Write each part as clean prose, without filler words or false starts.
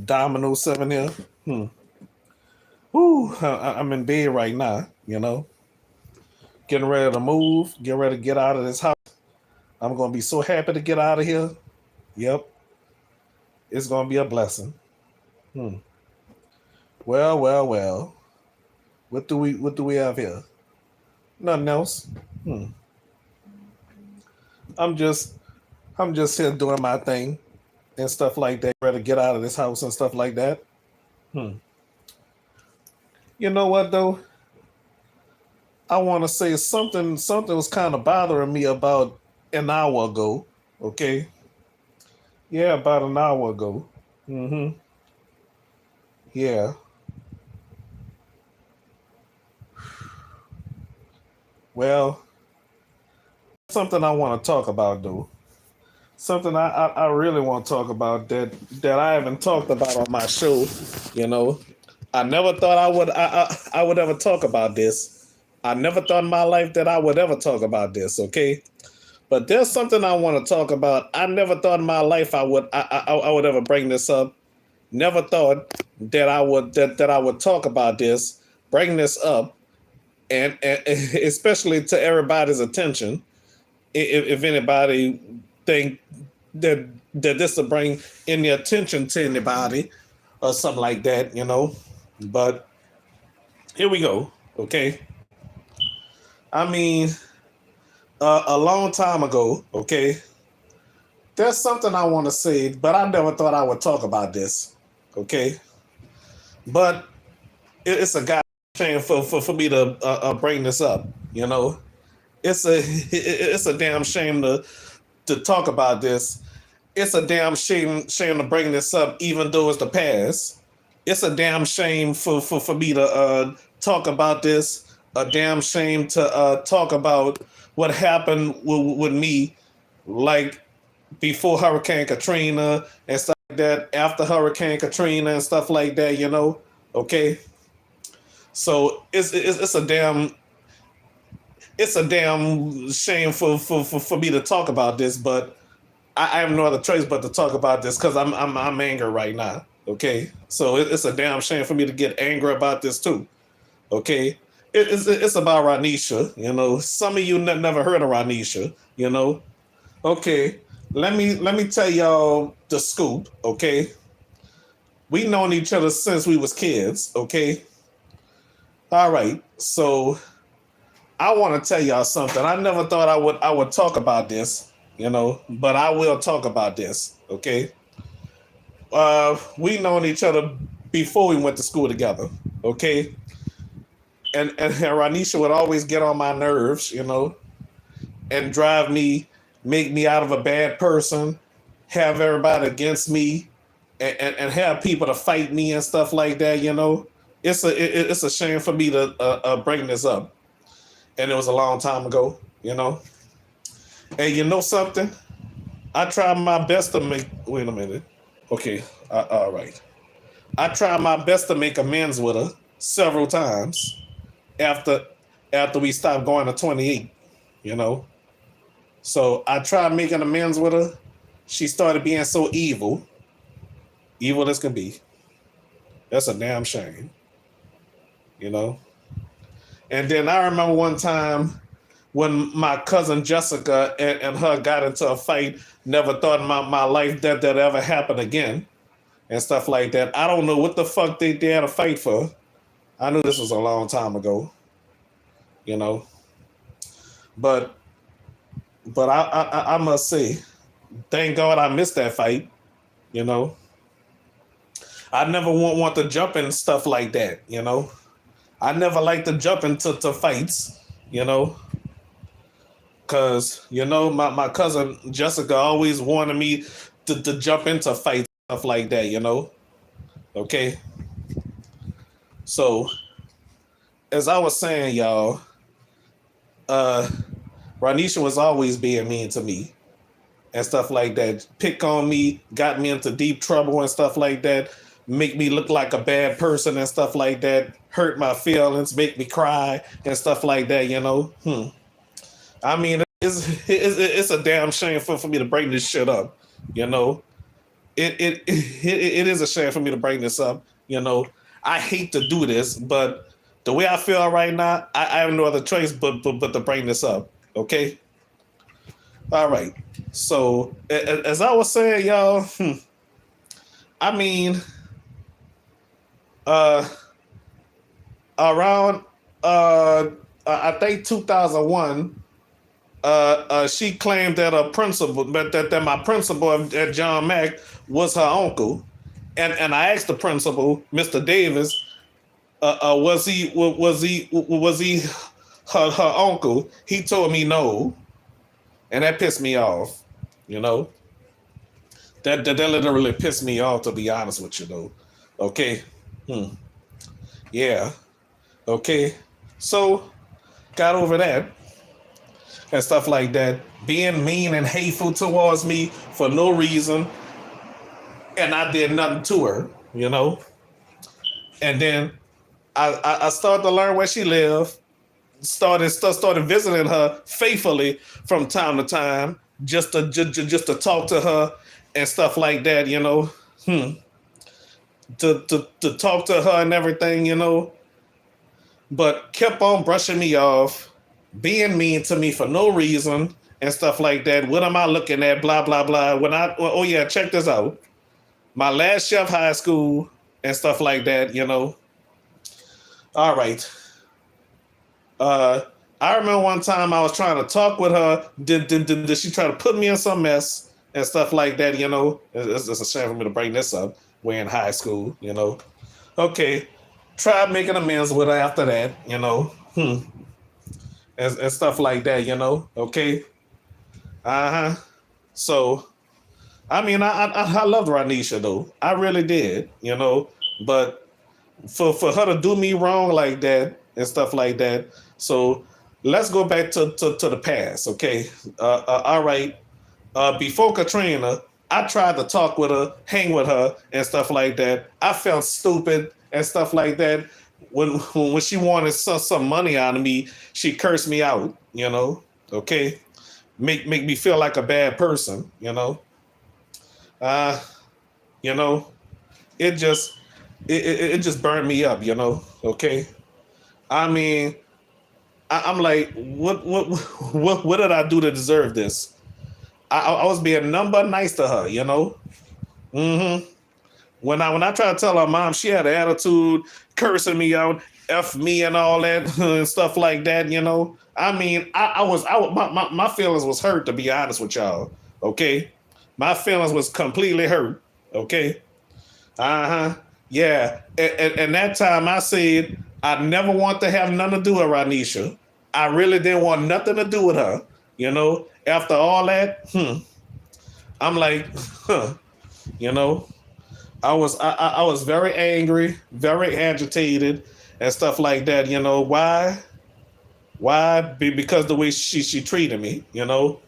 Dominoes 7 here. Hmm. Woo, I'm in bed right now, getting ready to move, getting ready to get out of this house. I'm going to be so happy to get out of here. Yep, it's going to be a blessing. Hmm. Well. What do we have here? Nothing else. Hmm. I'm just I'm just here doing my thing and stuff like that. Ready to get out of this house and stuff like that. Hmm. You know what though? I want to say something. Something was kind of bothering me about an hour ago. Okay. Yeah, about an hour ago. Mm-hmm. Yeah. Well, something I want to talk about though. Something I really want to talk about that I haven't talked about on my show. You know, I never thought I would ever talk about this. I never thought in my life that I would ever talk about this. Okay, but there's something I want to talk about. I never thought in my life I would ever bring this up. Never thought that I would talk about this, bring this up, and especially to everybody's attention. If anybody think that this will bring any attention to anybody or something like that. But here we go. Okay, I mean, a long time ago. Okay, there's something I want to say, but I never thought I would talk about this. Okay, but it's a goddamn shame for me to bring this up. You know, it's a damn shame to talk about this. It's a damn shame to bring this up, even though it's the past. It's a damn shame for me to talk about this. A damn shame to talk about what happened with me, like before Hurricane Katrina and stuff like that, after Hurricane Katrina and stuff like that. Okay, so it's a damn shame for me to talk about this, but I have no other choice but to talk about this because I'm angry right now. Okay, so it's a damn shame for me to get angry about this too. Okay, it's about Ronisha. Some of you never heard of Ronisha. Okay, let me tell y'all the scoop. Okay, we known each other since we was kids. Okay, all right. So I want to tell y'all something. I never thought I would talk about this. But I will talk about this. Okay, we known each other before we went to school together. Okay, and Ranisha would always get on my nerves, and drive me, make me out of a bad person, have everybody against me, and have people to fight me and stuff like that. It's a shame for me to bring this up, and it was a long time ago. And you know something? I tried my best to make. Wait a minute. Okay. All right. I tried my best to make amends with her several times after after we stopped going to 28. You know. So I tried making amends with her. She started being so evil as can be. That's a damn shame. You know. And then I remember one time when my cousin Jessica and her got into a fight. Never thought in my life that ever happened again and stuff like that. I don't know what the fuck they had to fight for. I knew this was a long time ago, you know. But I must say, thank God I missed that fight. You know, I never want to jump in stuff like that. I never like to jump into fights. You know, because my cousin Jessica always wanted me to jump into fights stuff like that. Okay, so as I was saying, y'all, uh Ranisha was always being mean to me and stuff like that, pick on me, got me into deep trouble and stuff like that, make me look like a bad person and stuff like that, hurt my feelings, make me cry and stuff like that. I mean, it's a damn shame for me to bring this shit up. You know, it is a shame for me to bring this up. You know, I hate to do this, but the way I feel right now, I have no other choice but to bring this up. Okay. All right. So as I was saying, y'all, I mean, uh, around I think 2001, she claimed that a principal, that my principal at John Mack was her uncle, and I asked the principal, Mr. Davis, was he her uncle? He told me no, and that pissed me off. You know, that literally pissed me off, to be honest with you, though. Okay, yeah, okay, so got over that and stuff like that, being mean and hateful towards me for no reason, and I did nothing to her, you know. And then I started to learn where she lived, started visiting her faithfully from time to time, just to talk to her and stuff like that, you know. To talk to her and everything, you know, but kept on brushing me off, being mean to me for no reason and stuff like that. What am I looking at? Blah blah blah. Oh yeah, check this out. My last year of high school and stuff like that, you know. All right. I remember one time I was trying to talk with her. Did she try to put me in some mess and stuff like that, you know? It's a shame for me to bring this up. We're in high school, you know. Okay. Tried making amends with her after that, you know. And stuff like that, you know. Okay. Uh-huh. So, I mean, I loved Ronisha, though. I really did, you know. But for her to do me wrong like that and stuff like that. So let's go back to the past, okay? All right. Before Katrina, I tried to talk with her, hang with her, and stuff like that. I felt stupid and stuff like that. When she wanted some money out of me, she cursed me out, you know? Okay? Make me feel like a bad person, you know? You know, it just it just burned me up, you know. Okay, I mean, I'm like, what did I do to deserve this? I was being number nice to her, you know. When I tried to tell her mom, she had an attitude, cursing me out, f me and all that and stuff like that, you know. I mean, my feelings was hurt, to be honest with y'all. Okay, my feelings was completely hurt. Okay. Yeah. And that time I said I never want to have nothing to do with Ronisha. I really didn't want nothing to do with her. You know, after all that, I'm like, you know, I was very angry, very agitated and stuff like that. You know, why? Why? Because the way she treated me, you know.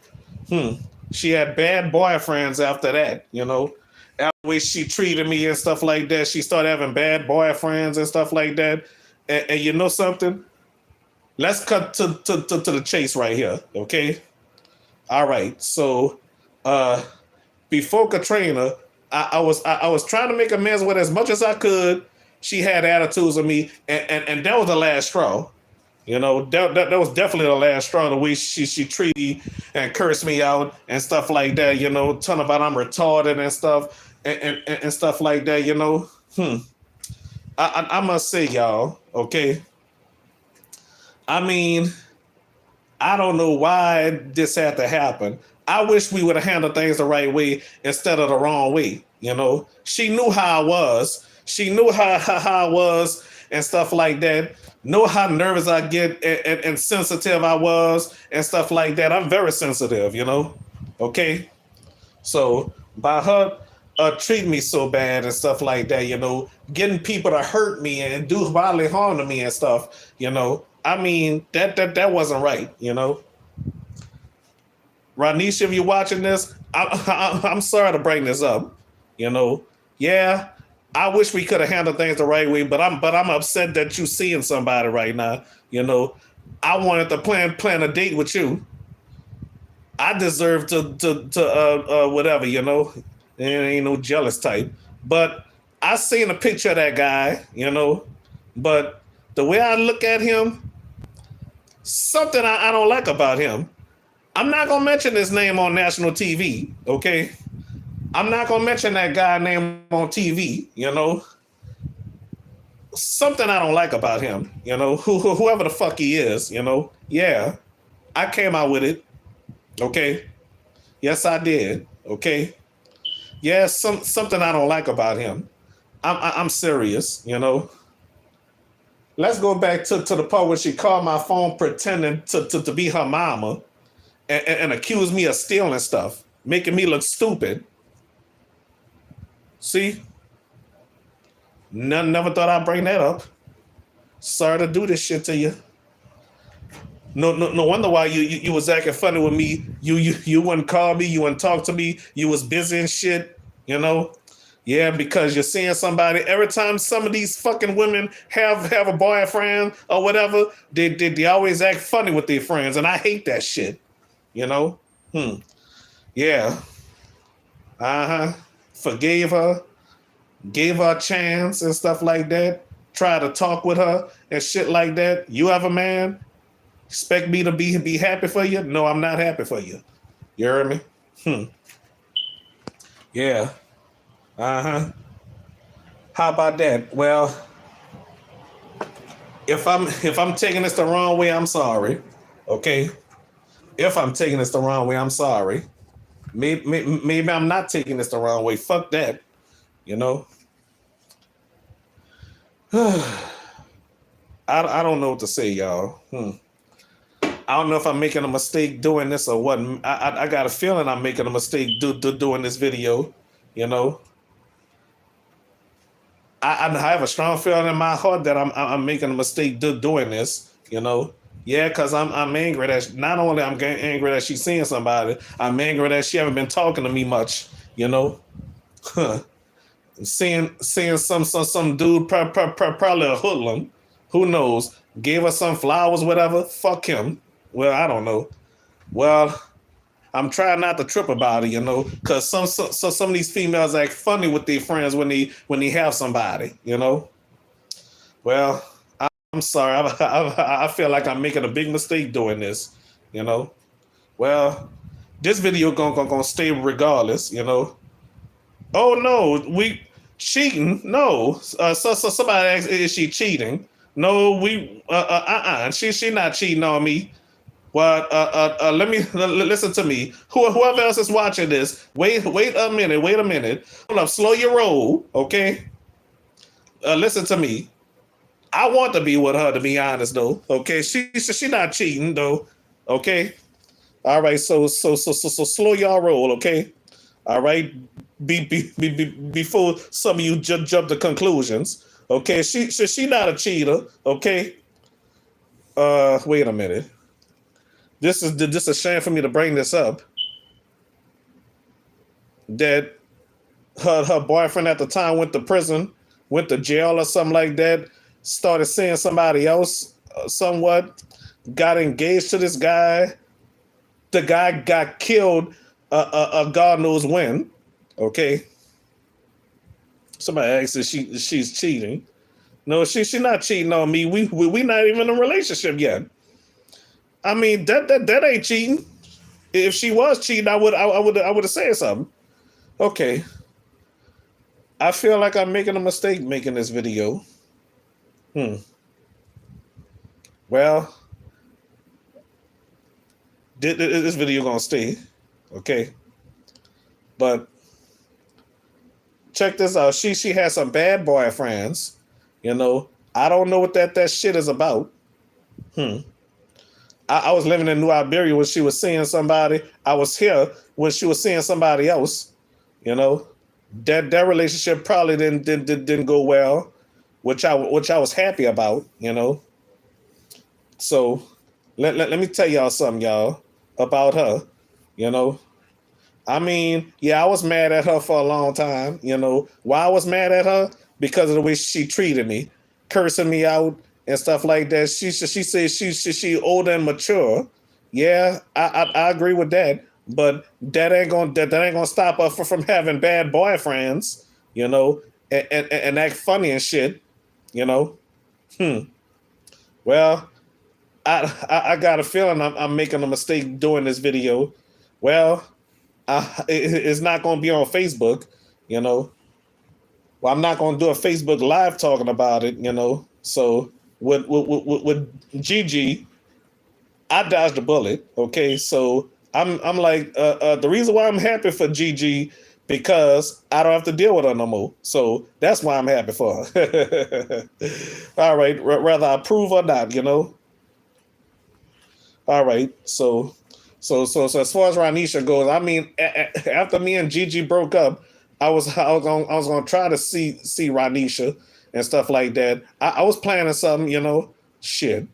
She had bad boyfriends after that, you know. After the way she treated me and stuff like that, she started having bad boyfriends and stuff like that. And you know something? Let's cut to the chase right here, okay? All right. So before Katrina, I was trying to make amends with her as much as I could. She had attitudes of me, and that was the last straw. You know, that was definitely the last straw, the way she treated me and cursed me out and stuff like that, you know, talking about I'm retarded and stuff and stuff like that, you know. I must say, y'all, okay. I mean, I don't know why this had to happen. I wish we would have handled things the right way instead of the wrong way, you know. She knew how I was. She knew how I was and stuff like that. Know how nervous I get and sensitive I was and stuff like that. I'm very sensitive, you know. Okay. So by her treating me so bad and stuff like that, you know, getting people to hurt me and do bodily harm to me and stuff, you know. I mean, that wasn't right, you know. Ronisha, if you're watching this, I'm sorry to bring this up, you know. Yeah, I wish we could have handled things the right way, but I'm upset that you seeing somebody right now. You know, I wanted to plan a date with you. I deserve to whatever, you know. and ain't no jealous type. But I seen a picture of that guy, but the way I look at him, something I don't like about him. I'm not gonna mention his name on national TV, okay? I'm not gonna mention that guy name on TV, Something I don't like about him, whoever the fuck he is, Yeah, I came out with it, okay? Yes, I did, okay? Yeah, something I don't like about him. I'm serious, Let's go back to the part where she called my phone pretending to be her mama and accused me of stealing stuff, making me look stupid. See? Never thought I'd bring that up. Sorry to do this shit to you. No wonder why you was acting funny with me. You wouldn't call me, you wouldn't talk to me, you was busy and shit, Yeah, because you're seeing somebody. Every time some of these fucking women have a boyfriend or whatever, they always act funny with their friends, and I hate that shit. You know? Yeah. Uh-huh. Forgave her, gave her a chance and stuff like that. Try to talk with her and shit like that. You have a man? Expect me to be happy for you? No, I'm not happy for you. You heard me? Yeah. Uh-huh. How about that? Well, if I'm taking this the wrong way, I'm sorry. Okay? If I'm taking this the wrong way, I'm sorry. Maybe I'm not taking this the wrong way. Fuck that. You know? I don't know what to say, y'all. I don't know if I'm making a mistake doing this or what. I got a feeling I'm making a mistake doing this video. You know? I have a strong feeling in my heart that I'm making a mistake doing this. Yeah, because I'm angry that not only I'm angry that she's seeing somebody, I'm angry that she haven't been talking to me much. Seeing some dude probably a hoodlum, who knows? Gave her some flowers, whatever. Fuck him. Well, I don't know. Well, I'm trying not to trip about it, because some of these females act funny with their friends when they have somebody. Well, I'm sorry. I feel like I'm making a big mistake doing this. Well, this video gonna stay regardless. Oh no, we cheating? No. So somebody asked, is she cheating? No, she not cheating on me. Well, let me listen to me. Whoever else is watching this, wait a minute. Hold up, slow your roll, okay? Listen to me. I want to be with her, to be honest, though. Okay, she not cheating though. Okay, all right. So slow y'all roll, okay? All right. Before some of you jump to conclusions, okay? She not a cheater, okay? Wait a minute. This is a shame for me to bring this up. That her boyfriend at the time went to prison, went to jail or something like that. Started seeing somebody else, somewhat. Got engaged to this guy. The guy got killed. God knows when. Okay. Somebody asked if she's cheating. No, she not cheating on me. We not even in a relationship yet. I mean that ain't cheating. If she was cheating, I would have said something. Okay. I feel like I'm making a mistake making this video. Well, this video gonna stay, okay? But check this out. She has some bad boyfriends. I don't know what that shit is about. I was living in New Iberia when she was seeing somebody. I was here when she was seeing somebody else. That relationship probably didn't go well, which I was happy about. So let me tell y'all something, y'all, about her. I mean, yeah, I was mad at her for a long time. Why I was mad at her? Because of the way she treated me, cursing me out and stuff like that. She said she older and mature. Yeah, I agree with that. but that ain't gonna stop her from having bad boyfriends, you know, and act funny and shit, you know. Hmm. Well, I got a feeling I'm making a mistake doing this video. Well, it's not gonna be on Facebook, you know. Well, I'm not gonna do a Facebook live talking about it, you know. So with Gigi, I dodged a bullet. Okay, so I'm like the reason why I'm happy for Gigi because I don't have to deal with her no more. So that's why I'm happy for her. All right, whether I approve or not, you know. All right, so as far as Ronisha goes, I mean, after me and Gigi broke up, I was gonna try to see Ronisha and stuff like that. I was planning something, you know, shit.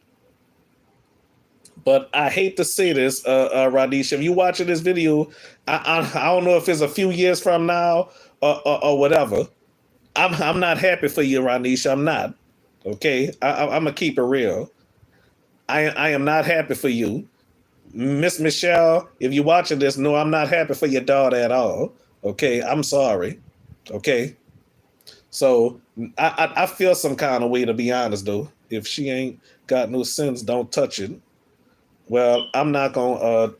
But I hate to say this, Radisha, if you watching this video, I don't know if it's a few years from now or whatever. I'm not happy for you, Radisha. I'm not. Okay, I'm gonna keep it real. I am not happy for you, Miss Michelle. If you're watching this, no, I'm not happy for your daughter at all. Okay, I'm sorry. Okay, so I feel some kind of way to be honest though. If she ain't got no sense, don't touch it. Well, I'm not gonna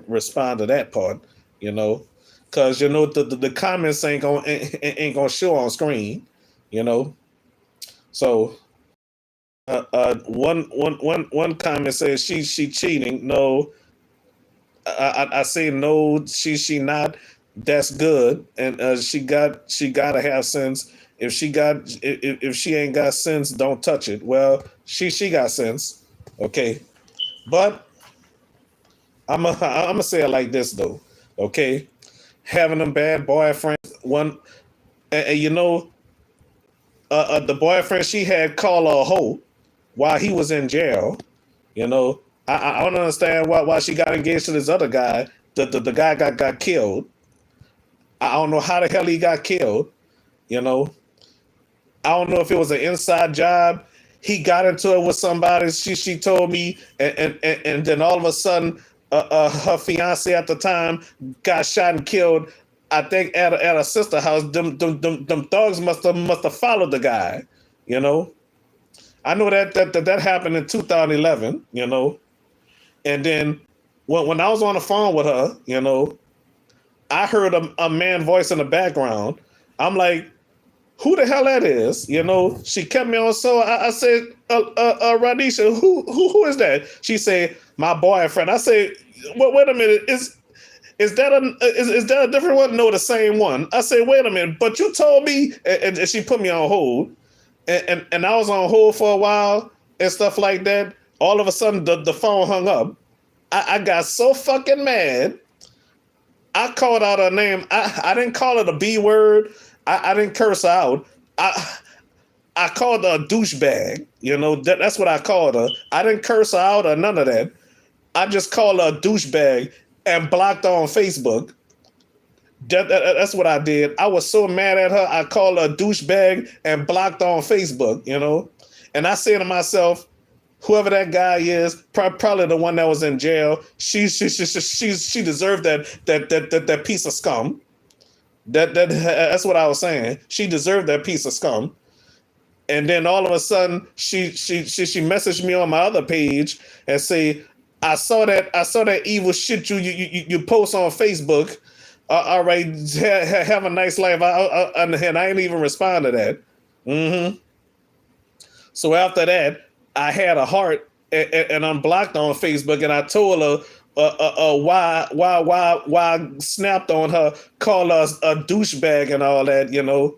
respond to that part, you know, because you know the comments ain't gonna show on screen, you know. So one comment says she cheating. No, I say no. She not. That's good, and she gotta have sense. If she ain't got sense, don't touch it. Well, she got sense, okay, but I'm gonna say it like this though, okay? Having them bad boyfriends, and you know, the boyfriend she had called her a hoe while he was in jail. You know, I don't understand why she got engaged to this other guy. The guy got killed. I don't know how the hell he got killed. You know, I don't know if it was an inside job. He got into it with somebody. She told me, and then all of a sudden, her fiance at the time got shot and killed. I think at a sister house. Them thugs must have followed the guy. You know, I know that happened in 2011. You know, and then when I was on the phone with her, you know, I heard a man voice in the background. I'm like, who the hell that is? You know, she kept me on. So I said, Radisha, who is that? She said, my boyfriend. I said, well, wait a minute. Is that is that a different one? No, the same one. I said, wait a minute. But you told me, and she put me on hold, and I was on hold for a while and stuff like that. All of a sudden, the phone hung up. I got so fucking mad. I called out her name. I didn't call her the B word. I didn't curse her out. I called her a douchebag. You know, that's what I called her. I didn't curse her out or none of that. I just called her a douchebag and blocked her on Facebook. That's what I did. I was so mad at her. I called her a douchebag and blocked her on Facebook, you know? And I said to myself, whoever that guy is, probably the one that was in jail, she deserved that piece of scum. That's what I was saying. She deserved that piece of scum. And then all of a sudden, she messaged me on my other page and say, I saw that evil shit you post on Facebook. All right, have a nice life. And I ain't even respond to that. Hmm. So after that, I had a heart and unblocked on Facebook, and I told her why I snapped on her, called her a douchebag and all that, you know.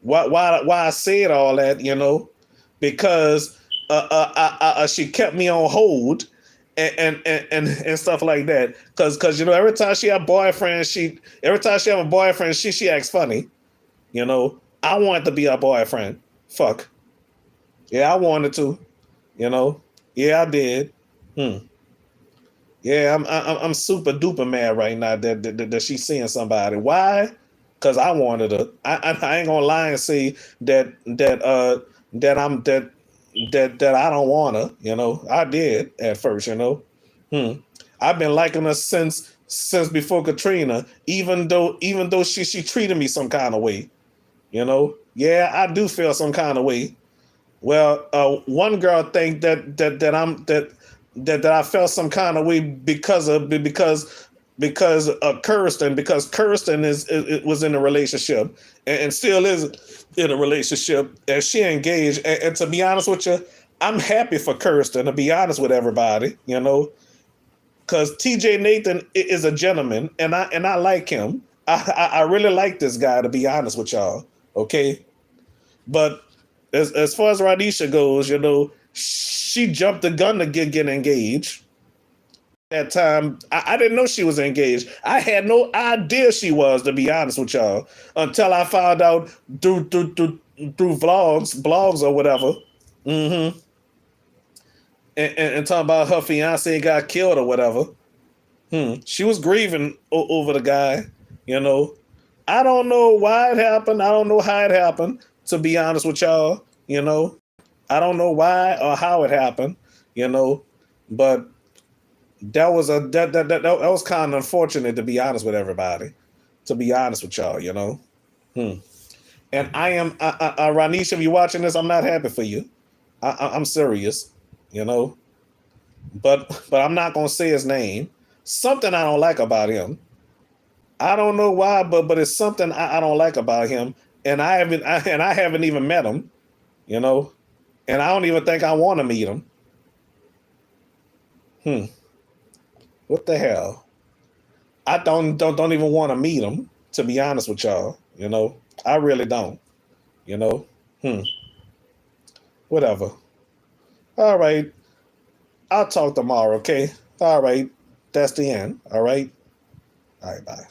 Why I said all that, you know, because she kept me on hold and stuff like that. Cause you know every time she have a boyfriend, she acts funny. You know, I wanted to be her boyfriend. Fuck. Yeah, I wanted to. You know. Yeah, I did. Hmm. Yeah, I'm super duper mad right now that she's seeing somebody. Why? Because I wanted her. I ain't gonna lie and say that I'm that I don't want her. You know, I did at first. You know, hmm. I've been liking her since before Katrina, even though she treated me some kind of way, you know. Yeah, I do feel some kind of way. Well, one girl think that I felt some kind of way because Kirsten was in a relationship and still is in a relationship, and she engaged. And to be honest with you, I'm happy for Kirsten. To be honest with everybody, you know, because T.J. Nathan is a gentleman, and I like him. I really like this guy. To be honest with y'all, okay. But as far as Ronisha goes, you know, she jumped the gun to get engaged. That time, I didn't know she was engaged. I had no idea she was, to be honest with y'all, until I found out through blogs or whatever. Mm-hmm. And talking about her fiance got killed or whatever. She was grieving over the guy, you know. I don't know why it happened. I don't know how it happened, to be honest with y'all, you know. I don't know why or how it happened, you know, but that was kind of unfortunate, to be honest with everybody. To be honest with y'all, you know. And I am, Ranisha, if you're watching this, I'm not happy for you. I'm serious, you know. But I'm not gonna say his name. Something I don't like about him. I don't know why, but it's something I don't like about him, and I haven't even met him, you know, and I don't even think I want to meet him. What the hell? I don't even want to meet him, to be honest with y'all. You know, I really don't. You know, hmm. Whatever. All right. I'll talk tomorrow. Okay. All right. That's the end. All right. All right. Bye.